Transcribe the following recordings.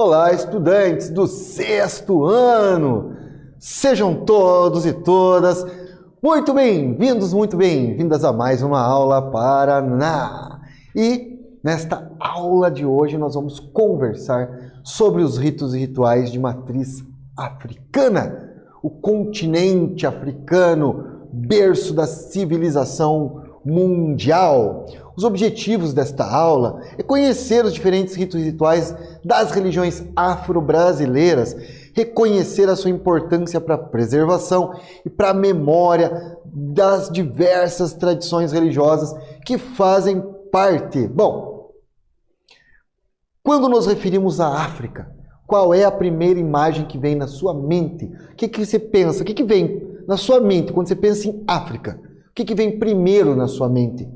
Olá, estudantes do sexto ano! Sejam todos e todas muito bem-vindos, muito bem-vindas a mais uma aula Paraná. E nesta aula de hoje nós vamos conversar sobre os ritos e rituais de matriz africana, o continente africano, berço da civilização mundial. Os objetivos desta aula é conhecer os diferentes ritos e rituais das religiões afro-brasileiras, reconhecer a sua importância para a preservação e para a memória das diversas tradições religiosas que fazem parte. Bom, quando nos referimos à África, qual é a primeira imagem que vem na sua mente? O que você pensa? O que vem na sua mente quando você pensa em África? O que vem primeiro na sua mente?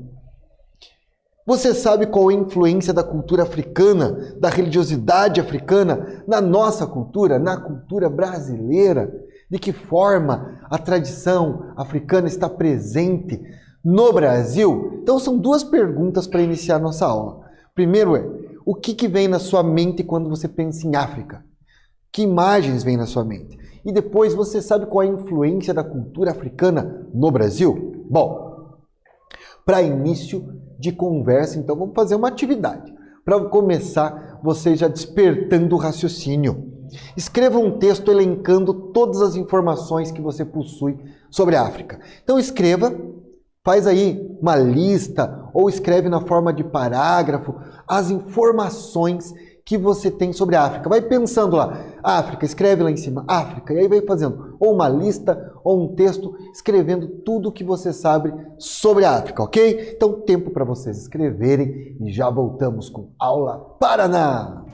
Você sabe qual é a influência da cultura africana, da religiosidade africana na nossa cultura, na cultura brasileira? De que forma a tradição africana está presente no Brasil? Então são duas perguntas para iniciar nossa aula. Primeiro é, o que vem na sua mente quando você pensa em África? Que imagens vêm na sua mente? E depois, você sabe qual é a influência da cultura africana no Brasil? Bom, para início de conversa, então, vamos fazer uma atividade. Para começar, você já despertando o raciocínio. Escreva um texto elencando todas as informações que você possui sobre a África. Então, escreva, faz aí uma lista ou escreve na forma de parágrafo as informações que você tem sobre a África. Vai pensando lá, África, escreve lá em cima, África, e aí vai fazendo ou uma lista ou um texto escrevendo tudo o que você sabe sobre a África, ok? Então, tempo para vocês escreverem e já voltamos com Aula Paraná!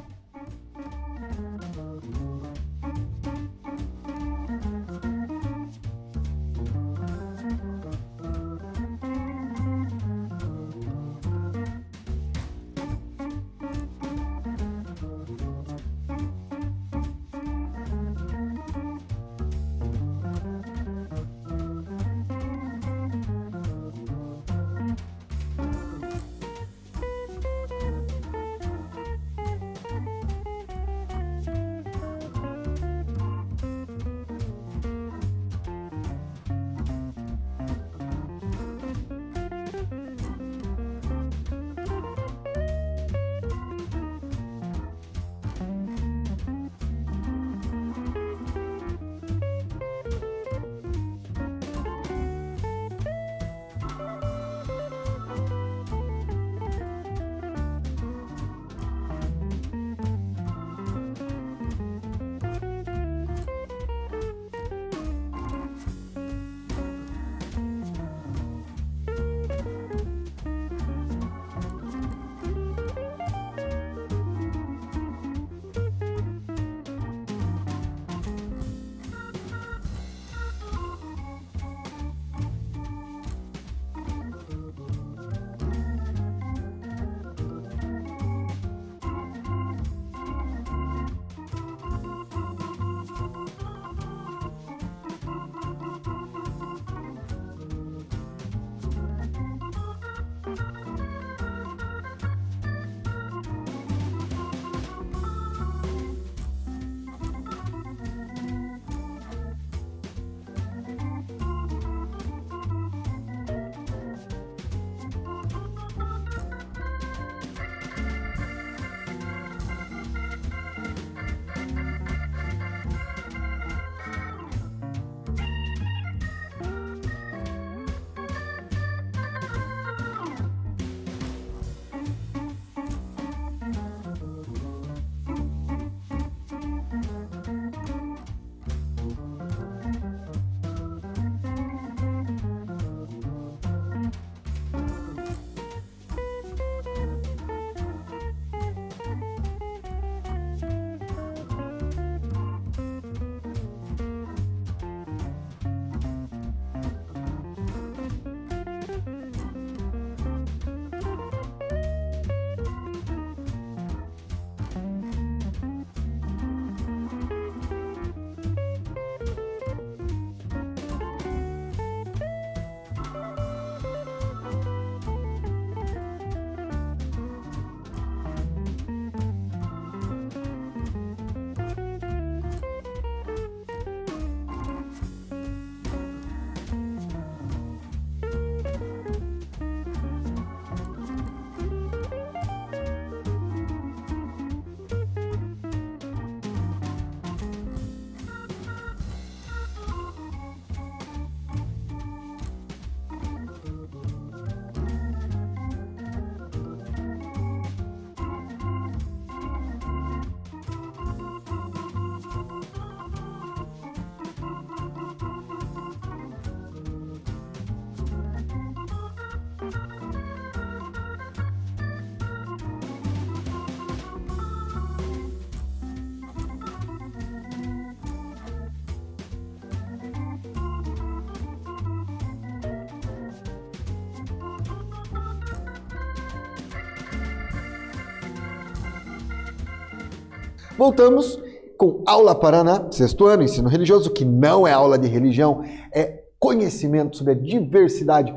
Voltamos com Aula Paraná, sexto ano, ensino religioso, que não é aula de religião, é conhecimento sobre a diversidade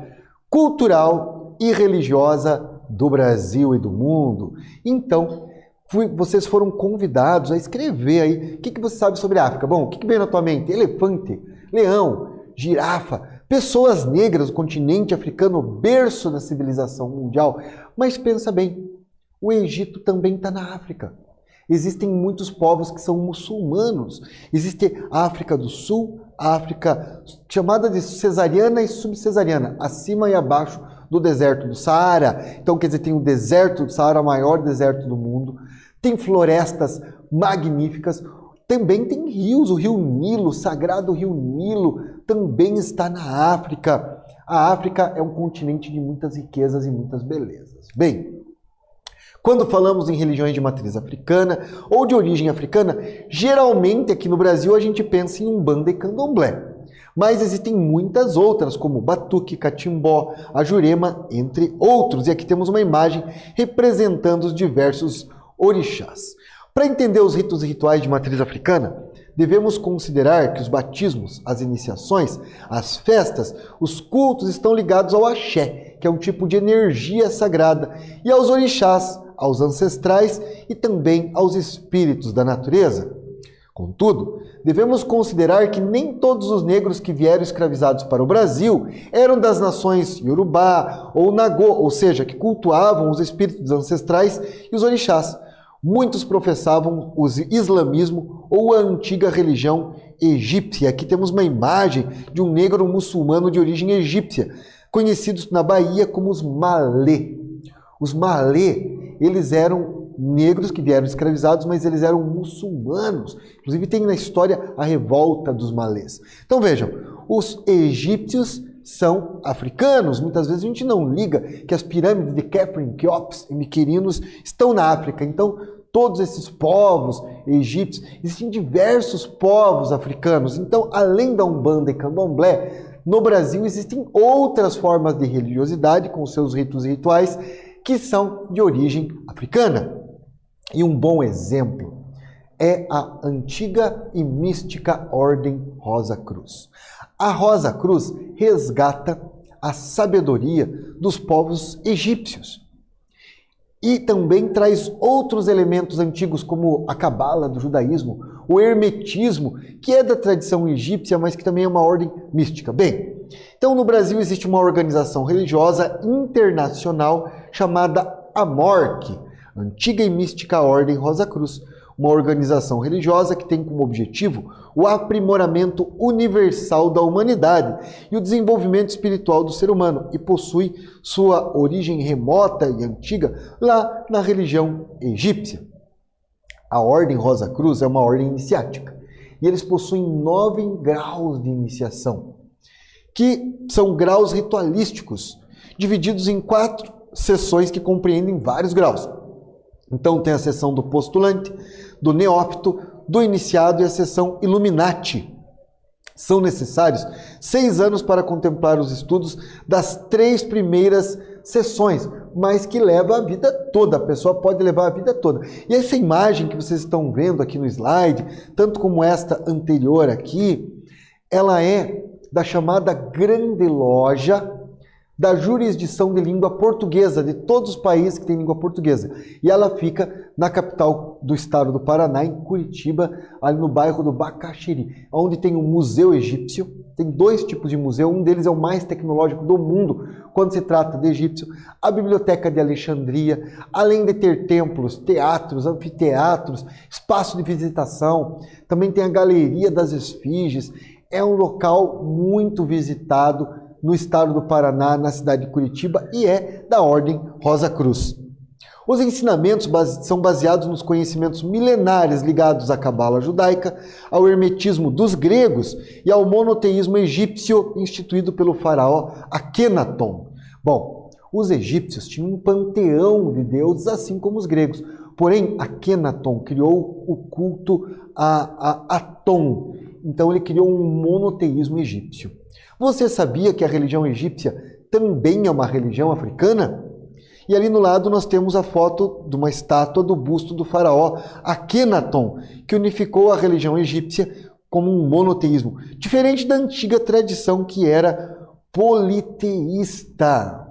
cultural e religiosa do Brasil e do mundo. Então, vocês foram convidados a escrever aí o que você sabe sobre a África. Bom, o que vem na tua mente? Elefante, leão, girafa, pessoas negras, o continente africano, berço da civilização mundial. Mas pensa bem, o Egito também está na África. Existem muitos povos que são muçulmanos. Existe a África do Sul, a África chamada de cesariana e subcesariana, acima e abaixo do deserto do Saara. Então, quer dizer, tem o deserto do Saara, o maior deserto do mundo. Tem florestas magníficas. Também tem rios, o rio Nilo, o sagrado rio Nilo, também está na África. A África é um continente de muitas riquezas e muitas belezas. Bem, quando falamos em religiões de matriz africana ou de origem africana, geralmente aqui no Brasil a gente pensa em Umbanda e Candomblé. Mas existem muitas outras, como Batuque, Catimbó, a Jurema, entre outros. E aqui temos uma imagem representando os diversos orixás. Para entender os ritos e rituais de matriz africana, devemos considerar que os batismos, as iniciações, as festas, os cultos estão ligados ao axé, que é um tipo de energia sagrada, e aos orixás, aos ancestrais e também aos espíritos da natureza. Contudo, devemos considerar que nem todos os negros que vieram escravizados para o Brasil eram das nações Yorubá ou Nagô, ou seja, que cultuavam os espíritos ancestrais e os orixás. Muitos professavam o islamismo ou a antiga religião egípcia. Aqui temos uma imagem de um negro muçulmano de origem egípcia, conhecidos na Bahia como os Malê. Os Malê, eles eram negros que vieram escravizados, mas eles eram muçulmanos. Inclusive tem na história a revolta dos Malês. Então vejam, os egípcios são africanos. Muitas vezes a gente não liga que as pirâmides de Khafre, Quéops e Miquerinos estão na África. Então, todos esses povos egípcios, existem diversos povos africanos. Então, além da Umbanda e Candomblé, no Brasil existem outras formas de religiosidade com seus ritos e rituais que são de origem africana. E um bom exemplo é a antiga e mística Ordem Rosa Cruz. A Rosa Cruz resgata a sabedoria dos povos egípcios e também traz outros elementos antigos como a cabala do judaísmo, o hermetismo, que é da tradição egípcia, mas que também é uma ordem mística. Bem, então no Brasil existe uma organização religiosa internacional chamada AMORC, Antiga e Mística Ordem Rosa Cruz, uma organização religiosa que tem como objetivo o aprimoramento universal da humanidade e o desenvolvimento espiritual do ser humano e possui sua origem remota e antiga lá na religião egípcia. A Ordem Rosa Cruz é uma ordem iniciática e eles possuem 9 graus de iniciação, que são graus ritualísticos, divididos em 4 sessões que compreendem vários graus. Então tem a sessão do postulante, do neófito, do iniciado e a sessão Illuminati. São necessários 6 anos para contemplar os estudos das 3 primeiras sessões, mas que leva a vida toda, a pessoa pode levar a vida toda. E essa imagem que vocês estão vendo aqui no slide, tanto como esta anterior aqui, ela é da chamada Grande Loja da jurisdição de língua portuguesa, de todos os países que têm língua portuguesa. E ela fica na capital do estado do Paraná, em Curitiba, ali no bairro do Bacaxiri, onde tem um museu egípcio. Tem 2 tipos de museu, um deles é o mais tecnológico do mundo, quando se trata de egípcio, a Biblioteca de Alexandria, além de ter templos, teatros, anfiteatros, espaço de visitação, também tem a Galeria das Esfinges. É um local muito visitado no estado do Paraná, na cidade de Curitiba, e é da Ordem Rosa Cruz. Os ensinamentos são baseados nos conhecimentos milenares ligados à cabala judaica, ao hermetismo dos gregos e ao monoteísmo egípcio instituído pelo faraó Akenaton. Bom, os egípcios tinham um panteão de deuses, assim como os gregos. Porém, Akenaton criou o culto a Aton. Então ele criou um monoteísmo egípcio. Você sabia que a religião egípcia também é uma religião africana? E ali no lado nós temos a foto de uma estátua do busto do faraó Akhenaton, que unificou a religião egípcia como um monoteísmo, diferente da antiga tradição que era politeísta.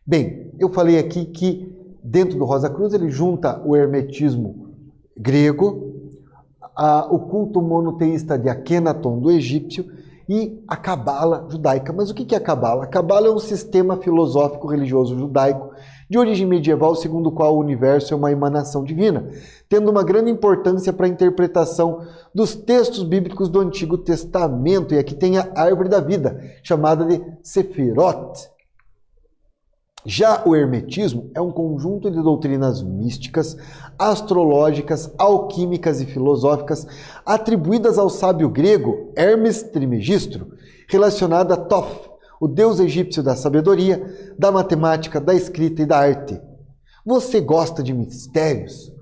Bem, eu falei aqui que dentro do Rosa Cruz ele junta o hermetismo grego, o culto monoteísta de Akhenaton do egípcio e a cabala judaica. Mas o que é a cabala? A cabala é um sistema filosófico religioso judaico de origem medieval, segundo o qual o universo é uma emanação divina, tendo uma grande importância para a interpretação dos textos bíblicos do Antigo Testamento. E aqui tem a árvore da vida, chamada de Sefirot. Já o hermetismo é um conjunto de doutrinas místicas, astrológicas, alquímicas e filosóficas atribuídas ao sábio grego Hermes Trismegisto, relacionada a Thoth, o deus egípcio da sabedoria, da matemática, da escrita e da arte. Você gosta de mistérios?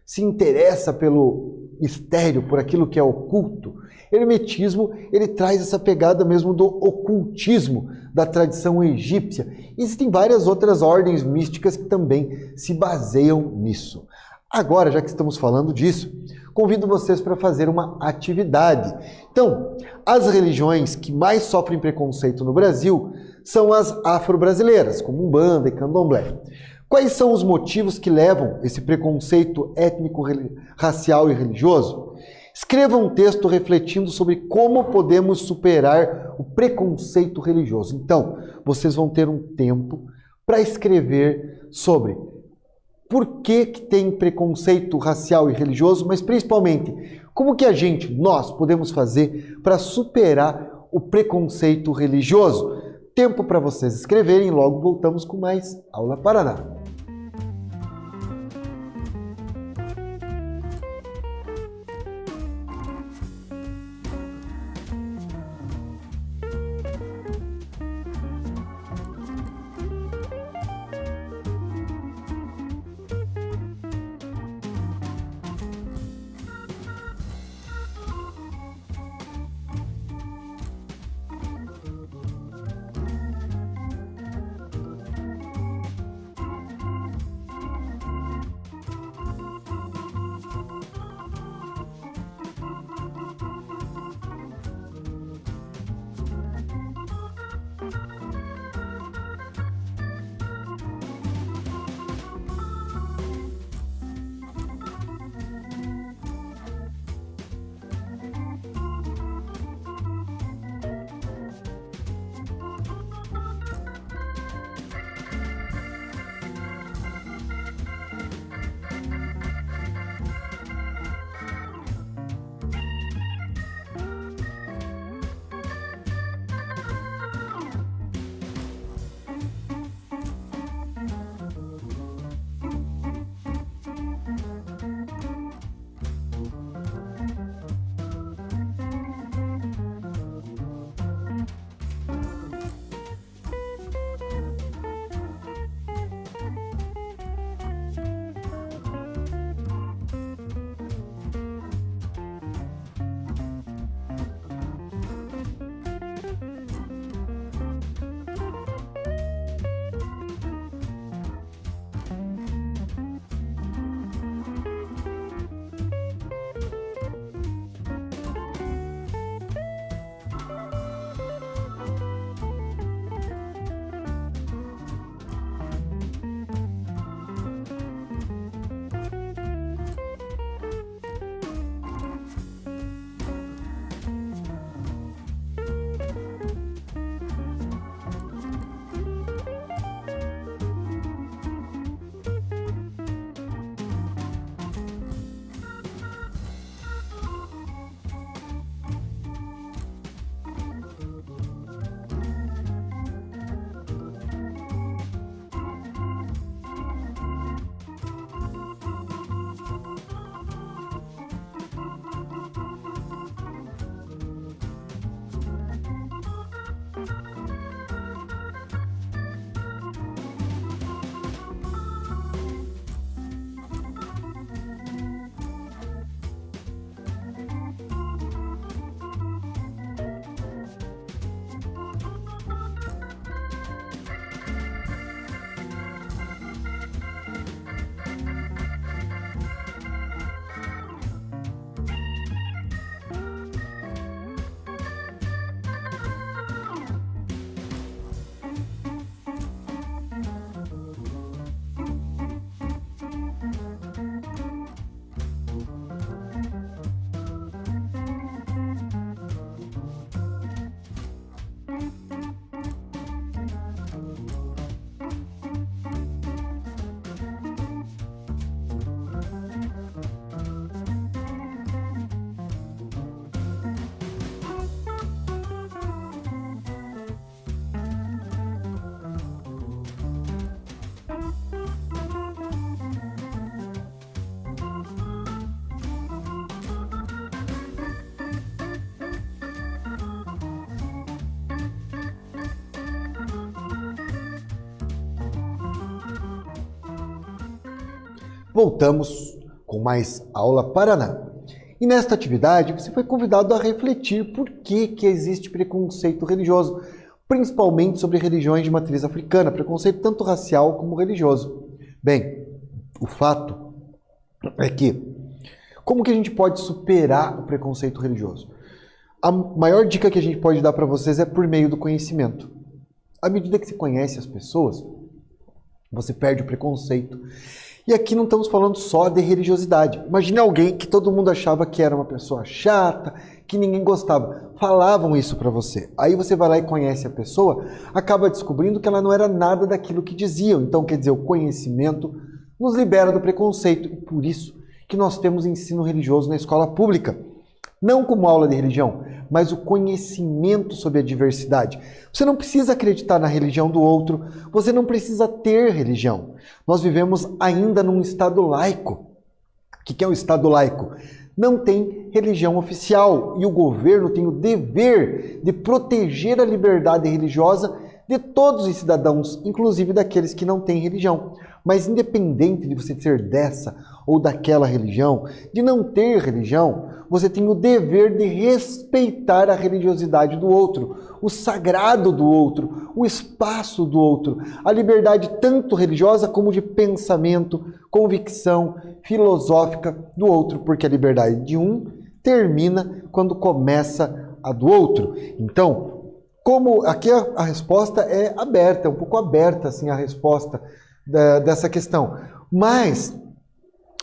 Se interessa pelo mistério, por aquilo que é oculto? Hermetismo, ele traz essa pegada mesmo do ocultismo, da tradição egípcia. Existem várias outras ordens místicas que também se baseiam nisso. Agora, já que estamos falando disso, convido vocês para fazer uma atividade. Então, as religiões que mais sofrem preconceito no Brasil são as afro-brasileiras, como Umbanda e Candomblé. Quais são os motivos que levam esse preconceito étnico, racial e religioso? Escreva um texto refletindo sobre como podemos superar o preconceito religioso. Então, vocês vão ter um tempo para escrever sobre por que tem preconceito racial e religioso, mas principalmente, como que nós podemos fazer para superar o preconceito religioso? Tempo para vocês escreverem, logo voltamos com mais Aula Paraná. Voltamos com mais Aula Paraná. E nesta atividade você foi convidado a refletir por que existe preconceito religioso, principalmente sobre religiões de matriz africana, preconceito tanto racial como religioso. Bem, o fato é que, como que a gente pode superar o preconceito religioso? A maior dica que a gente pode dar para vocês é por meio do conhecimento. À medida que você conhece as pessoas, você perde o preconceito. E aqui não estamos falando só de religiosidade. Imagine alguém que todo mundo achava que era uma pessoa chata, que ninguém gostava. Falavam isso para você. Aí você vai lá e conhece a pessoa, acaba descobrindo que ela não era nada daquilo que diziam. Então, quer dizer, o conhecimento nos libera do preconceito. E por isso que nós temos ensino religioso na escola pública. Não como aula de religião, mas o conhecimento sobre a diversidade. Você não precisa acreditar na religião do outro, você não precisa ter religião. Nós vivemos ainda num Estado laico. O que é um Estado laico? Não tem religião oficial e o governo tem o dever de proteger a liberdade religiosa de todos os cidadãos, inclusive daqueles que não têm religião. Mas independente de você ser dessa ou daquela religião, de não ter religião, você tem o dever de respeitar a religiosidade do outro, o sagrado do outro, o espaço do outro, a liberdade tanto religiosa como de pensamento, convicção, filosófica do outro, porque a liberdade de um termina quando começa a do outro. Então, como aqui a resposta é aberta, é um pouco aberta assim, a resposta dessa questão, mas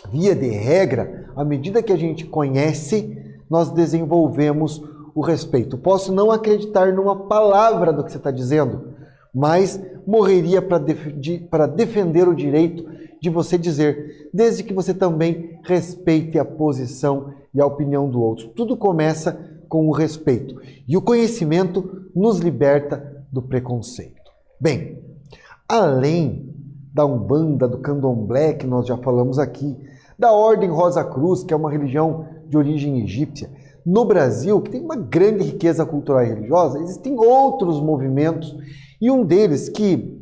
via de regra, à medida que a gente conhece, nós desenvolvemos o respeito. Posso não acreditar numa palavra do que você está dizendo, mas morreria para defender o direito de você dizer, desde que você também respeite a posição e a opinião do outro. Tudo começa com o respeito. E o conhecimento nos liberta do preconceito. Bem, além da Umbanda, do Candomblé, que nós já falamos aqui, da Ordem Rosa Cruz, que é uma religião de origem egípcia. No Brasil, que tem uma grande riqueza cultural e religiosa, existem outros movimentos, e um deles que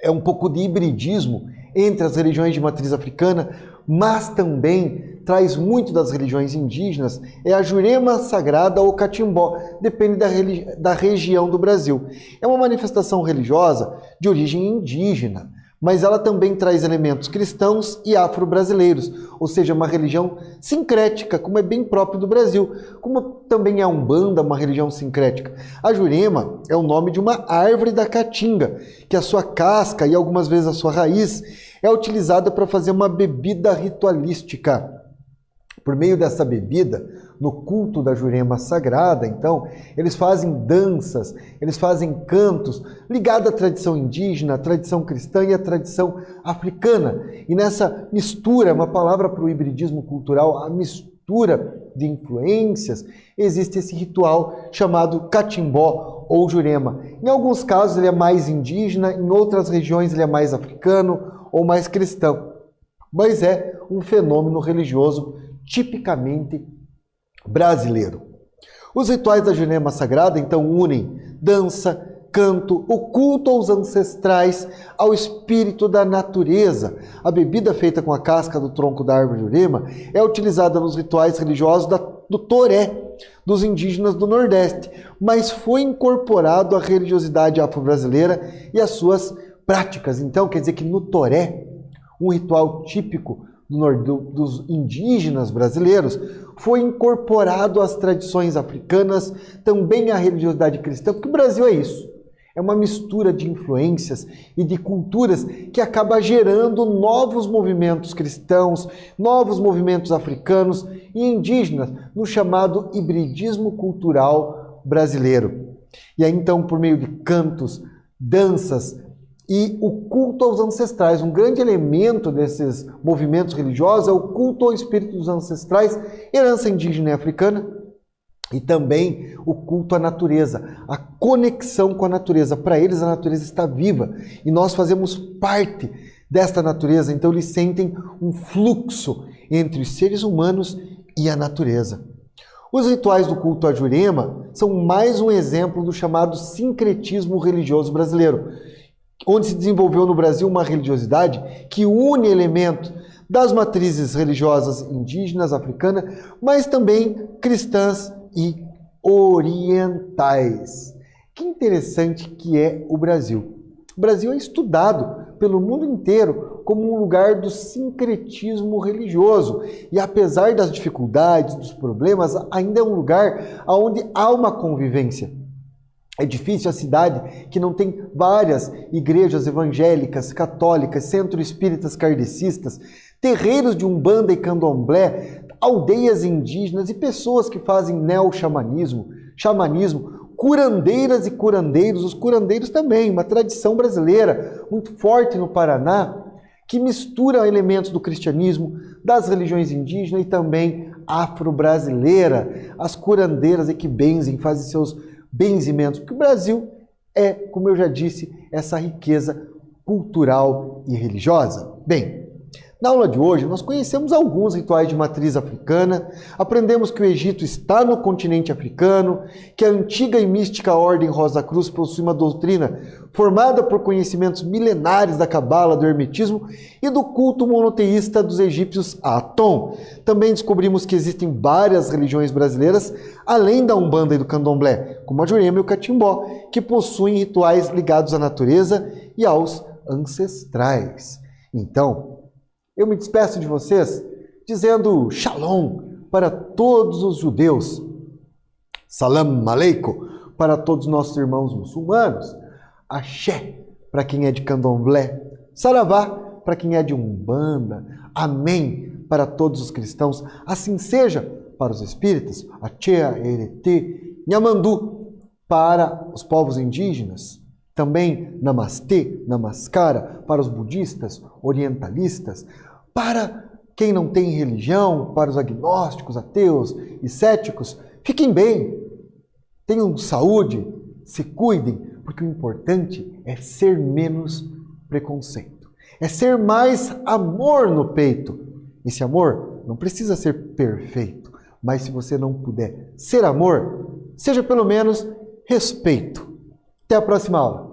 é um pouco de hibridismo entre as religiões de matriz africana, mas também traz muito das religiões indígenas, é a Jurema Sagrada ou Catimbó, depende da região do Brasil. É uma manifestação religiosa de origem indígena, mas ela também traz elementos cristãos e afro-brasileiros, ou seja, uma religião sincrética, como é bem próprio do Brasil, como também a Umbanda, uma religião sincrética. A Jurema é o nome de uma árvore da caatinga, que a sua casca e algumas vezes a sua raiz é utilizada para fazer uma bebida ritualística. Por meio dessa bebida, no culto da Jurema Sagrada, então, eles fazem danças, eles fazem cantos ligados à tradição indígena, à tradição cristã e à tradição africana. E nessa mistura, uma palavra para o hibridismo cultural, a mistura de influências, existe esse ritual chamado catimbó ou Jurema. Em alguns casos ele é mais indígena, em outras regiões ele é mais africano ou mais cristão. Mas é um fenômeno religioso tipicamente brasileiro. Os rituais da Jurema Sagrada, então, unem dança, canto, o culto aos ancestrais, ao espírito da natureza. A bebida feita com a casca do tronco da árvore Jurema é utilizada nos rituais religiosos do Toré, dos indígenas do Nordeste, mas foi incorporado à religiosidade afro-brasileira e às suas práticas. Então, quer dizer que no Toré, um ritual típico dos indígenas brasileiros, foi incorporado às tradições africanas, também à religiosidade cristã, porque o Brasil é isso. É uma mistura de influências e de culturas que acaba gerando novos movimentos cristãos, novos movimentos africanos e indígenas, no chamado hibridismo cultural brasileiro. E aí, então, por meio de cantos, danças, e o culto aos ancestrais. Um grande elemento desses movimentos religiosos é o culto ao espírito dos ancestrais, herança indígena e africana, e também o culto à natureza, a conexão com a natureza. Para eles, a natureza está viva e nós fazemos parte desta natureza, então eles sentem um fluxo entre os seres humanos e a natureza. Os rituais do culto à Jurema são mais um exemplo do chamado sincretismo religioso brasileiro, onde se desenvolveu no Brasil uma religiosidade que une elementos das matrizes religiosas indígenas, africanas, mas também cristãs e orientais. Que interessante que é o Brasil. O Brasil é estudado pelo mundo inteiro como um lugar do sincretismo religioso. E apesar das dificuldades, dos problemas, ainda é um lugar onde há uma convivência. É difícil a cidade que não tem várias igrejas evangélicas, católicas, centros espíritas kardecistas, terreiros de umbanda e candomblé, aldeias indígenas e pessoas que fazem neo-xamanismo, curandeiras e curandeiros, os curandeiros também, uma tradição brasileira muito forte no Paraná, que mistura elementos do cristianismo, das religiões indígenas e também afro-brasileira. As curandeiras é que benzem, fazem seus benzimentos, porque o Brasil é, como eu já disse, essa riqueza cultural e religiosa. Bem, na aula de hoje, nós conhecemos alguns rituais de matriz africana, aprendemos que o Egito está no continente africano, que a antiga e mística Ordem Rosa Cruz possui uma doutrina formada por conhecimentos milenares da cabala, do hermetismo e do culto monoteísta dos egípcios Atom. Também descobrimos que existem várias religiões brasileiras, além da Umbanda e do Candomblé, como a Jurema e o Catimbó, que possuem rituais ligados à natureza e aos ancestrais. Então, eu me despeço de vocês dizendo Shalom para todos os judeus, Salam Aleikum para todos os nossos irmãos muçulmanos, Axé para quem é de Candomblé, Saravá para quem é de Umbanda, Amém para todos os cristãos, assim seja para os espíritas, Achea, Eretê, Nhamandu para os povos indígenas, também Namastê, Namaskara para os budistas, orientalistas, para quem não tem religião, para os agnósticos, ateus e céticos. Fiquem bem, tenham saúde, se cuidem, porque o importante é ser menos preconceito, é ser mais amor no peito. Esse amor não precisa ser perfeito, mas se você não puder ser amor, seja pelo menos respeito. Até a próxima aula.